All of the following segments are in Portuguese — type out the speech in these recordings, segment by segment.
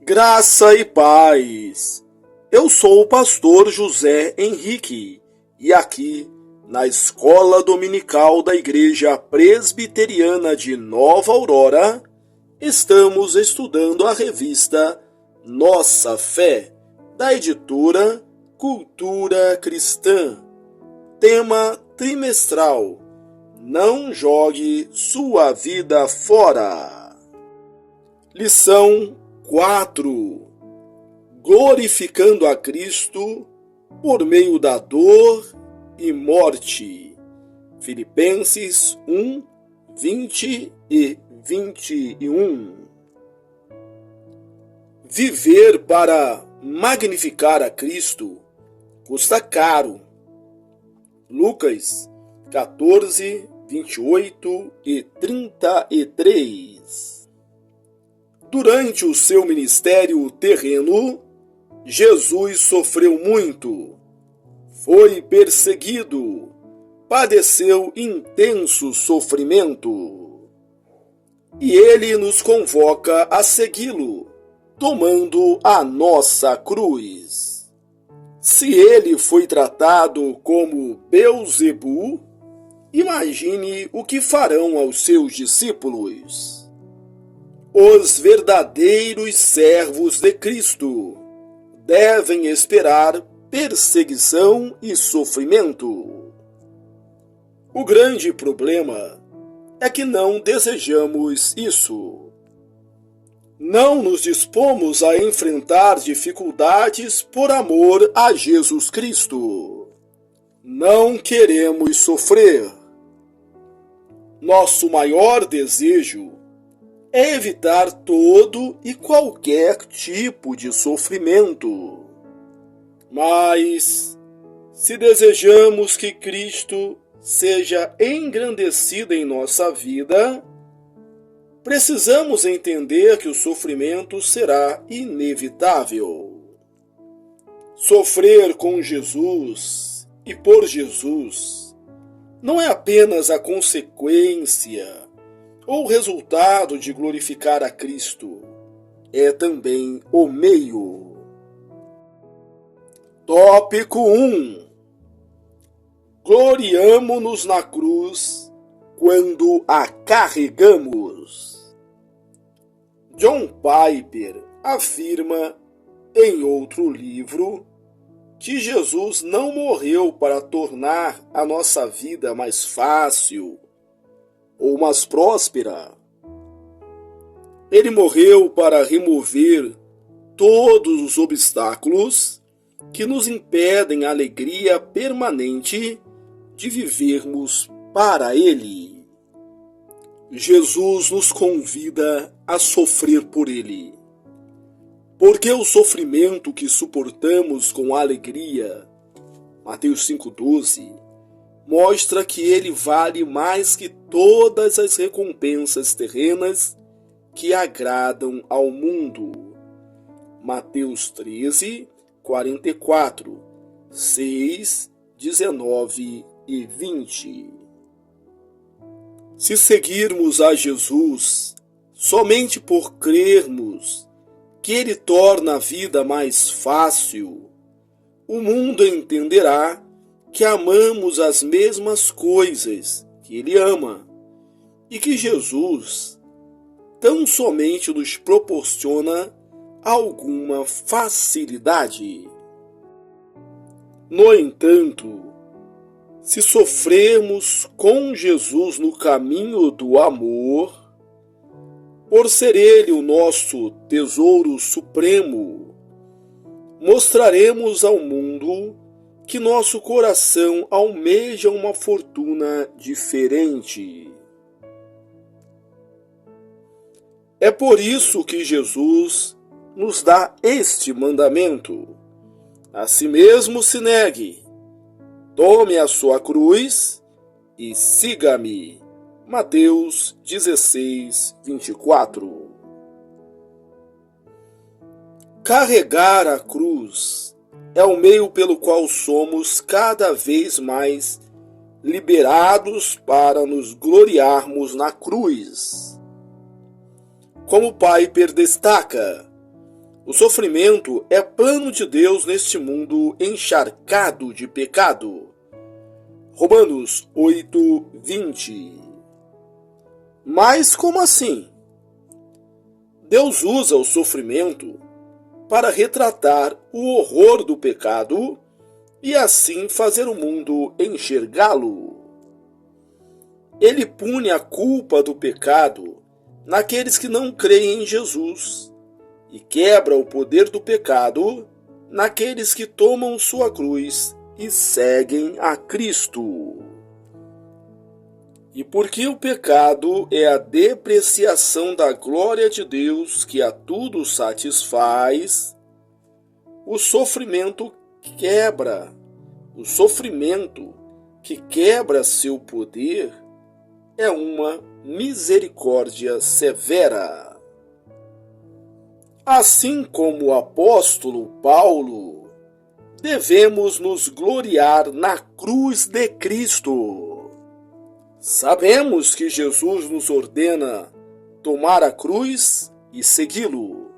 Graça e paz. Eu sou o pastor José Henrique e aqui na Escola Dominical da Igreja Presbiteriana de Nova Aurora estamos estudando a revista Nossa Fé, da editora Cultura Cristã. Tema trimestral: Não jogue sua vida fora. Lição 4. Glorificando a Cristo por meio da dor e morte. Filipenses 1, 20 e 21. Viver para magnificar a Cristo custa caro. Lucas 14, 28 e 33. Durante o seu ministério terreno, Jesus sofreu muito, foi perseguido, padeceu intenso sofrimento. E ele nos convoca a segui-lo, tomando a nossa cruz. Se ele foi tratado como Beelzebu, imagine o que farão aos seus discípulos. Os verdadeiros servos de Cristo devem esperar perseguição e sofrimento. O grande problema é que não desejamos isso. Não nos dispomos a enfrentar dificuldades por amor a Jesus Cristo. Não queremos sofrer. Nosso maior desejo é evitar todo e qualquer tipo de sofrimento. Mas, se desejamos que Cristo seja engrandecido em nossa vida, precisamos entender que o sofrimento será inevitável. Sofrer com Jesus e por Jesus não é apenas a consequência ou resultado de glorificar a Cristo, é também o meio. Tópico 1. Gloriamo-nos na cruz quando a carregamos. John Piper afirma em outro livro que Jesus não morreu para tornar a nossa vida mais fácil ou mais próspera. Ele morreu para remover todos os obstáculos que nos impedem a alegria permanente de vivermos para Ele. Jesus nos convida a sofrer por Ele, porque o sofrimento que suportamos com alegria, Mateus 5,12, mostra que ele vale mais que todas as recompensas terrenas que agradam ao mundo. Mateus 13, 44, 6, 19 e 20. Se seguirmos a Jesus somente por crermos que ele torna a vida mais fácil, o mundo entenderá que amamos as mesmas coisas que ele ama e que Jesus tão somente nos proporciona alguma facilidade. No entanto, se sofrermos com Jesus no caminho do amor, por ser ele o nosso tesouro supremo, mostraremos ao mundo que nosso coração almeja uma fortuna diferente. É por isso que Jesus nos dá este mandamento: a si mesmo se negue, tome a sua cruz e siga-me. Mateus 16, 24. Carregar a cruz é o meio pelo qual somos cada vez mais liberados para nos gloriarmos na cruz. Como Piper destaca, O sofrimento é plano de Deus neste mundo encharcado de pecado. Romanos 8:20. Mas como assim? Deus usa o sofrimento para retratar o horror do pecado e assim fazer o mundo enxergá-lo. Ele pune a culpa do pecado naqueles que não creem em Jesus e quebra o poder do pecado naqueles que tomam sua cruz e seguem a Cristo. E porque o pecado é a depreciação da glória de Deus que a tudo satisfaz, o sofrimento que quebra seu poder é uma misericórdia severa. Assim como o apóstolo Paulo, devemos nos gloriar na cruz de Cristo. Sabemos que Jesus nos ordena tomar a cruz e segui-lo.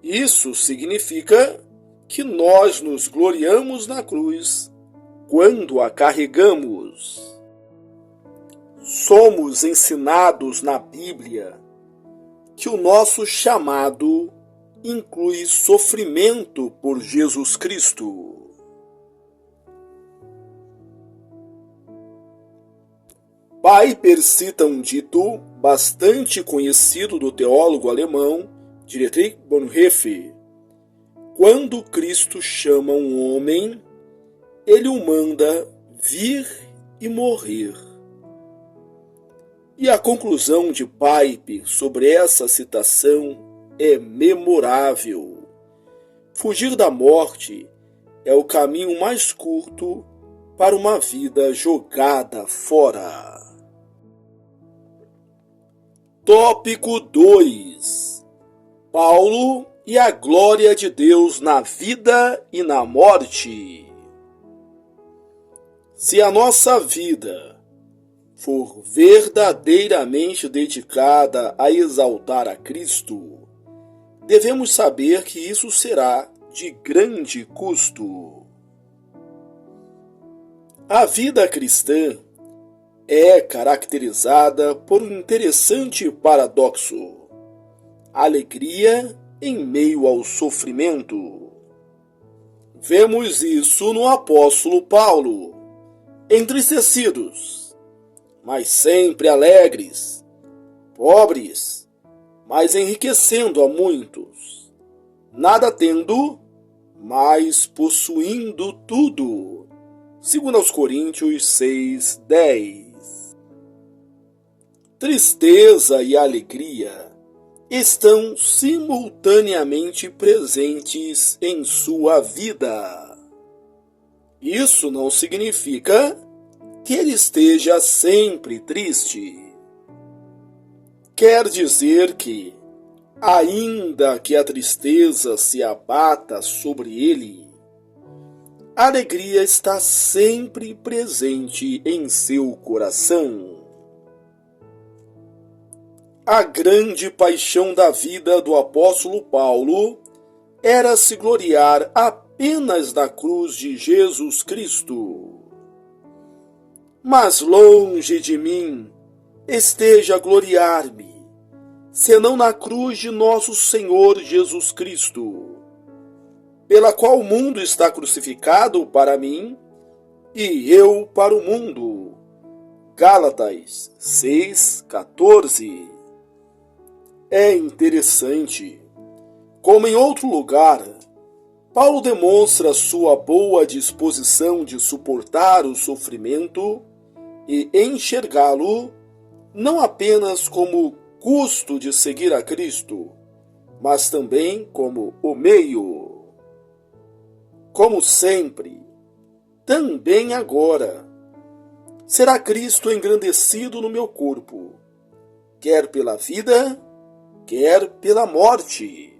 Isso significa que nós nos gloriamos na cruz quando a carregamos. Somos ensinados na Bíblia que o nosso chamado inclui sofrimento por Jesus Cristo. Pai persita um dito bastante conhecido do teólogo alemão Dietrich Bonhoeffer. Quando Cristo chama um homem, ele o manda vir e morrer. E a conclusão de Piper sobre essa citação é memorável. Fugir da morte é o caminho mais curto para uma vida jogada fora. Tópico 2. Paulo e a glória de Deus na vida e na morte. Se a nossa vida for verdadeiramente dedicada a exaltar a Cristo, devemos saber que isso será de grande custo. A vida cristã é caracterizada por um interessante paradoxo: alegria em meio ao sofrimento. Vemos isso no apóstolo Paulo, entristecidos, mas sempre alegres, pobres, mas enriquecendo a muitos, nada tendo, mas possuindo tudo. 2 Coríntios 6:10. Tristeza e alegria estão simultaneamente presentes em sua vida. Isso não significa que ele esteja sempre triste. Quer dizer que, ainda que a tristeza se abata sobre ele, a alegria está sempre presente em seu coração. A grande paixão da vida do apóstolo Paulo era se gloriar apenas na cruz de Jesus Cristo. Mas longe de mim esteja gloriar-me, senão na cruz de nosso Senhor Jesus Cristo, pela qual o mundo está crucificado para mim e eu para o mundo. Gálatas 6:14. É interessante como em outro lugar Paulo demonstra sua boa disposição de suportar o sofrimento e enxergá-lo não apenas como custo de seguir a Cristo, mas também como o meio. Como sempre, também agora, será Cristo engrandecido no meu corpo, quer pela vida, quer pela morte.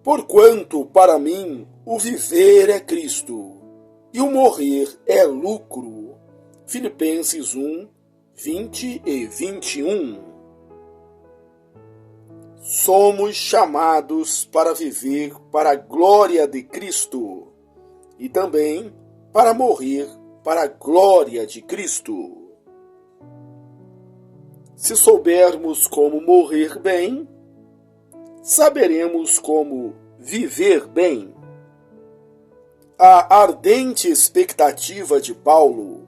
Porquanto, para mim, o viver é Cristo, e o morrer é lucro. Filipenses 1:20 e 21. Somos chamados para viver para a glória de Cristo e também para morrer para a glória de Cristo. Se soubermos como morrer bem, saberemos como viver bem. A ardente expectativa de Paulo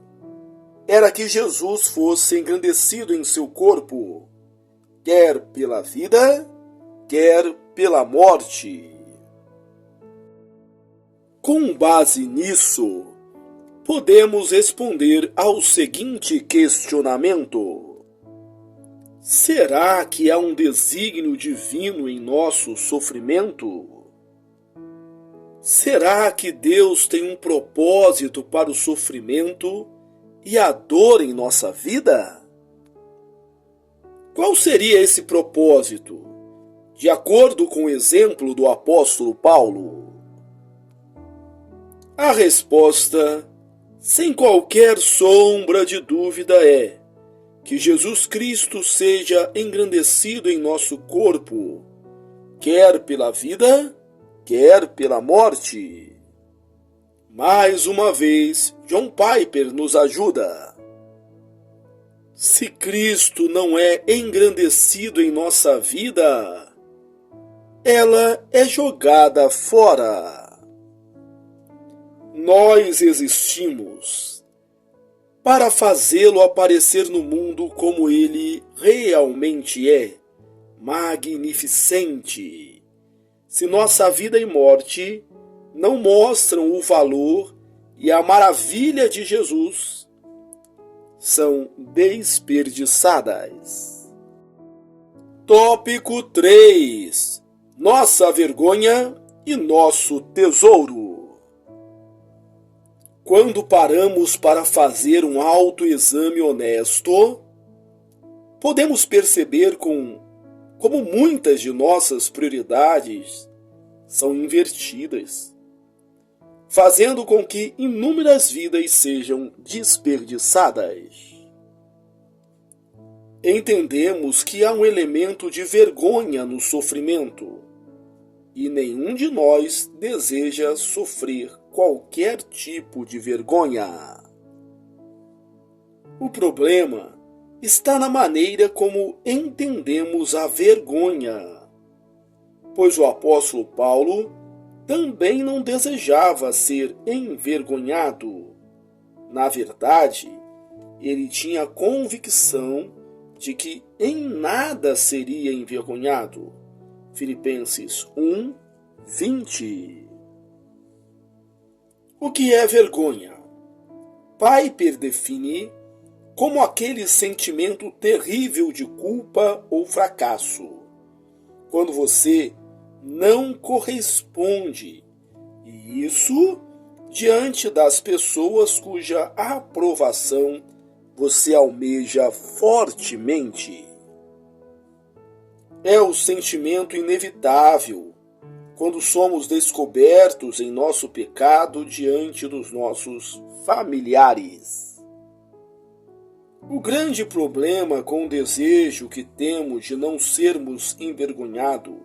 era que Jesus fosse engrandecido em seu corpo, quer pela vida, quer pela morte. Com base nisso, podemos responder ao seguinte questionamento: será que há um desígnio divino em nosso sofrimento? Será que Deus tem um propósito para o sofrimento e a dor em nossa vida? Qual seria esse propósito, de acordo com o exemplo do apóstolo Paulo? A resposta, sem qualquer sombra de dúvida, é que Jesus Cristo seja engrandecido em nosso corpo, quer pela vida, quer pela morte. Mais uma vez, John Piper nos ajuda. Se Cristo não é engrandecido em nossa vida, ela é jogada fora. Nós existimos para fazê-lo aparecer no mundo como ele realmente é, magnificente. Se nossa vida e morte não mostram o valor e a maravilha de Jesus, são desperdiçadas. Tópico 3. Nossa vergonha e nosso tesouro. Quando paramos para fazer um autoexame honesto, podemos perceber como muitas de nossas prioridades são invertidas, fazendo com que inúmeras vidas sejam desperdiçadas. Entendemos que há um elemento de vergonha no sofrimento, e nenhum de nós deseja sofrer qualquer tipo de vergonha. O problema está na maneira como entendemos a vergonha, pois o apóstolo Paulo também não desejava ser envergonhado. Na verdade, ele tinha convicção de que em nada seria envergonhado. Filipenses 1, 20. O que é vergonha? Piper define como aquele sentimento terrível de culpa ou fracasso, quando você não corresponde, e isso diante das pessoas cuja aprovação você almeja fortemente. É o sentimento inevitável quando somos descobertos em nosso pecado diante dos nossos familiares. O grande problema com o desejo que temos de não sermos envergonhados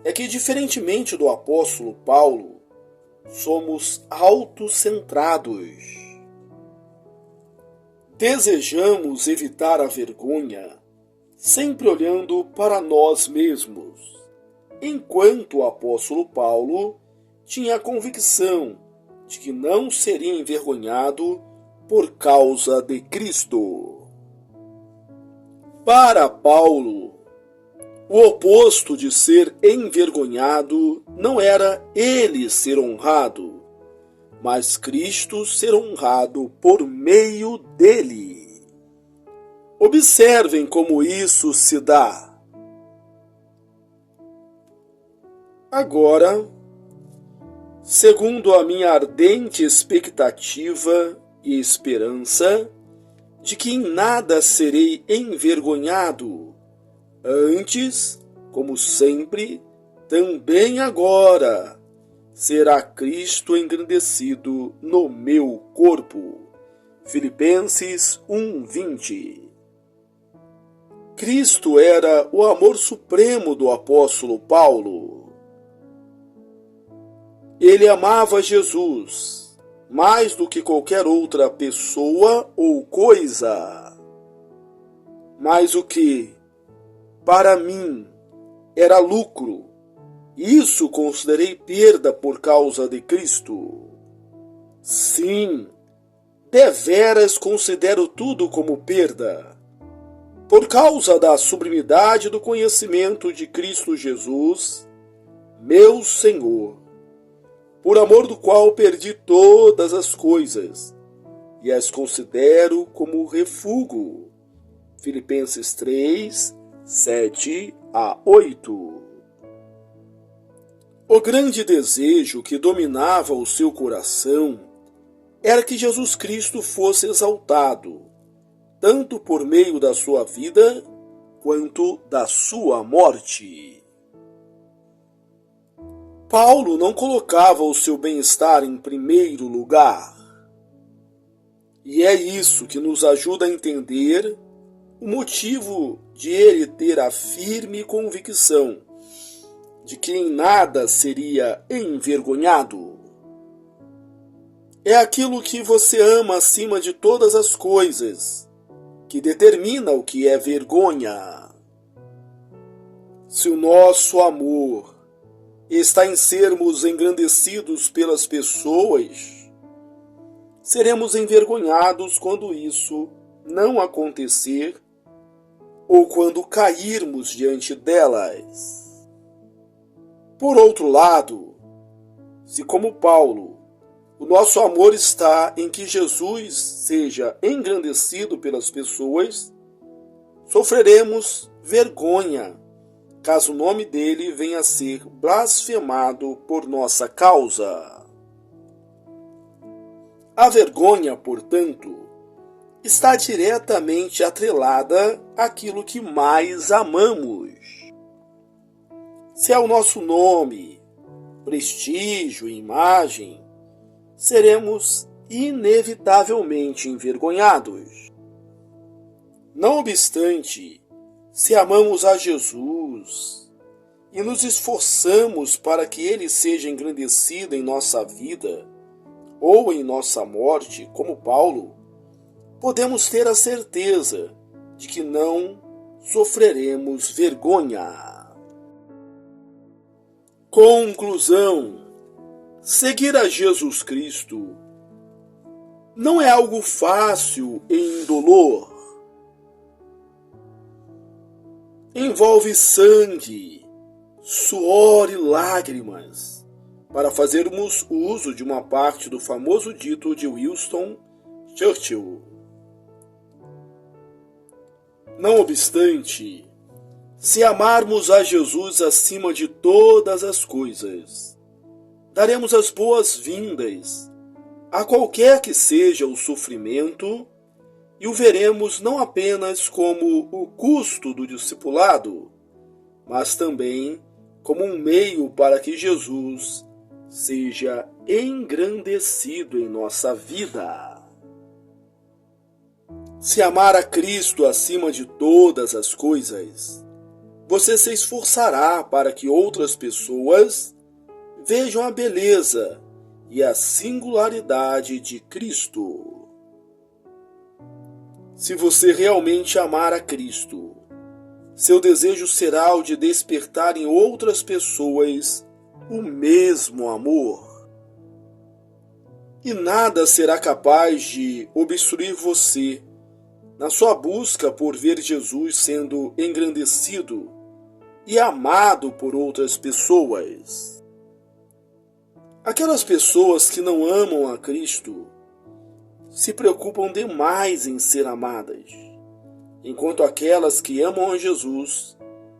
é que, diferentemente do apóstolo Paulo, somos autocentrados. Desejamos evitar a vergonha, sempre olhando para nós mesmos, enquanto o apóstolo Paulo tinha a convicção de que não seria envergonhado por causa de Cristo. Para Paulo, o oposto de ser envergonhado não era ele ser honrado, mas Cristo ser honrado por meio dele. Observem como isso se dá. Agora, segundo a minha ardente expectativa e esperança de que em nada serei envergonhado, antes, como sempre, também agora, será Cristo engrandecido no meu corpo. Filipenses 1:20. Cristo era o amor supremo do apóstolo Paulo. Ele amava Jesus mais do que qualquer outra pessoa ou coisa. Mas o que, para mim, era lucro, isso considerei perda por causa de Cristo. Sim, deveras considero tudo como perda, por causa da sublimidade do conhecimento de Cristo Jesus, meu Senhor, por amor do qual perdi todas as coisas e as considero como refúgio. Filipenses 3, 7 a 8. O grande desejo que dominava o seu coração era que Jesus Cristo fosse exaltado, tanto por meio da sua vida, quanto da sua morte. Paulo não colocava o seu bem-estar em primeiro lugar. E é isso que nos ajuda a entender o motivo de ele ter a firme convicção de que em nada seria envergonhado. É aquilo que você ama acima de todas as coisas que determina o que é vergonha. Se o nosso amor está em sermos engrandecidos pelas pessoas, seremos envergonhados quando isso não acontecer ou quando cairmos diante delas. Por outro lado, se como Paulo, o nosso amor está em que Jesus seja engrandecido pelas pessoas, sofreremos vergonha caso o nome dele venha a ser blasfemado por nossa causa. A vergonha, portanto, está diretamente atrelada àquilo que mais amamos. Se é o nosso nome, prestígio e imagem, seremos inevitavelmente envergonhados. Não obstante, se amamos a Jesus e nos esforçamos para que ele seja engrandecido em nossa vida ou em nossa morte, como Paulo, podemos ter a certeza de que não sofreremos vergonha. Conclusão: seguir a Jesus Cristo não é algo fácil e indolor. Envolve sangue, suor e lágrimas para fazermos uso de uma parte do famoso dito de Winston Churchill. Não obstante, se amarmos a Jesus acima de todas as coisas, daremos as boas-vindas a qualquer que seja o sofrimento e o veremos não apenas como o custo do discipulado, mas também como um meio para que Jesus seja engrandecido em nossa vida. Se amar a Cristo acima de todas as coisas, você se esforçará para que outras pessoas vejam a beleza e a singularidade de Cristo. Se você realmente amar a Cristo, seu desejo será o de despertar em outras pessoas o mesmo amor. E nada será capaz de obstruir você na sua busca por ver Jesus sendo engrandecido e amado por outras pessoas. Aquelas pessoas que não amam a Cristo se preocupam demais em ser amadas, enquanto aquelas que amam a Jesus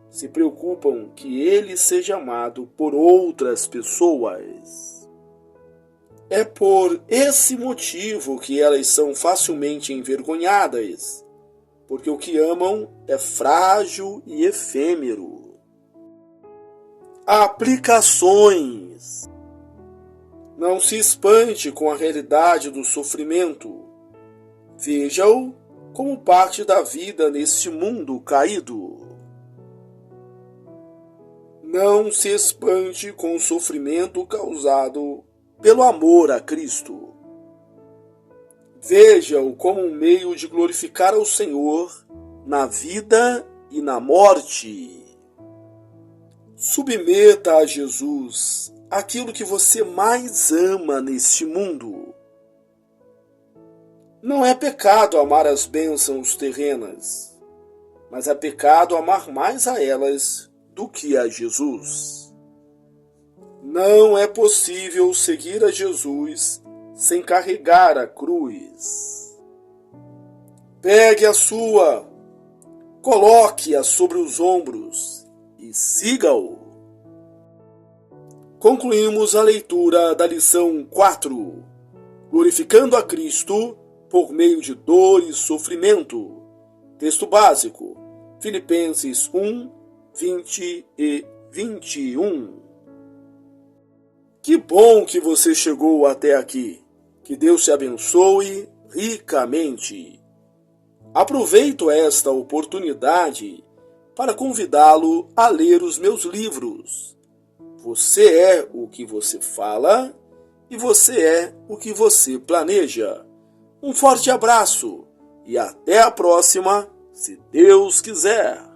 se preocupam que ele seja amado por outras pessoas. É por esse motivo que elas são facilmente envergonhadas, porque o que amam é frágil e efêmero. Aplicações. Não se espante com a realidade do sofrimento. Veja-o como parte da vida neste mundo caído. Não se espante com o sofrimento causado pelo amor a Cristo. Veja-o como um meio de glorificar ao Senhor na vida e na morte. Submeta a Jesus aquilo que você mais ama neste mundo. Não é pecado amar as bênçãos terrenas, mas é pecado amar mais a elas do que a Jesus. Não é possível seguir a Jesus sem carregar a cruz. Pegue a sua, coloque-a sobre os ombros e siga-o. Concluímos a leitura da lição 4, glorificando a Cristo por meio de dor e sofrimento. Texto básico, Filipenses 1, 20 e 21. Que bom que você chegou até aqui. Que Deus te abençoe ricamente. Aproveito esta oportunidade para convidá-lo a ler os meus livros. Você é o que você fala e você é o que você planeja. Um forte abraço e até a próxima, se Deus quiser.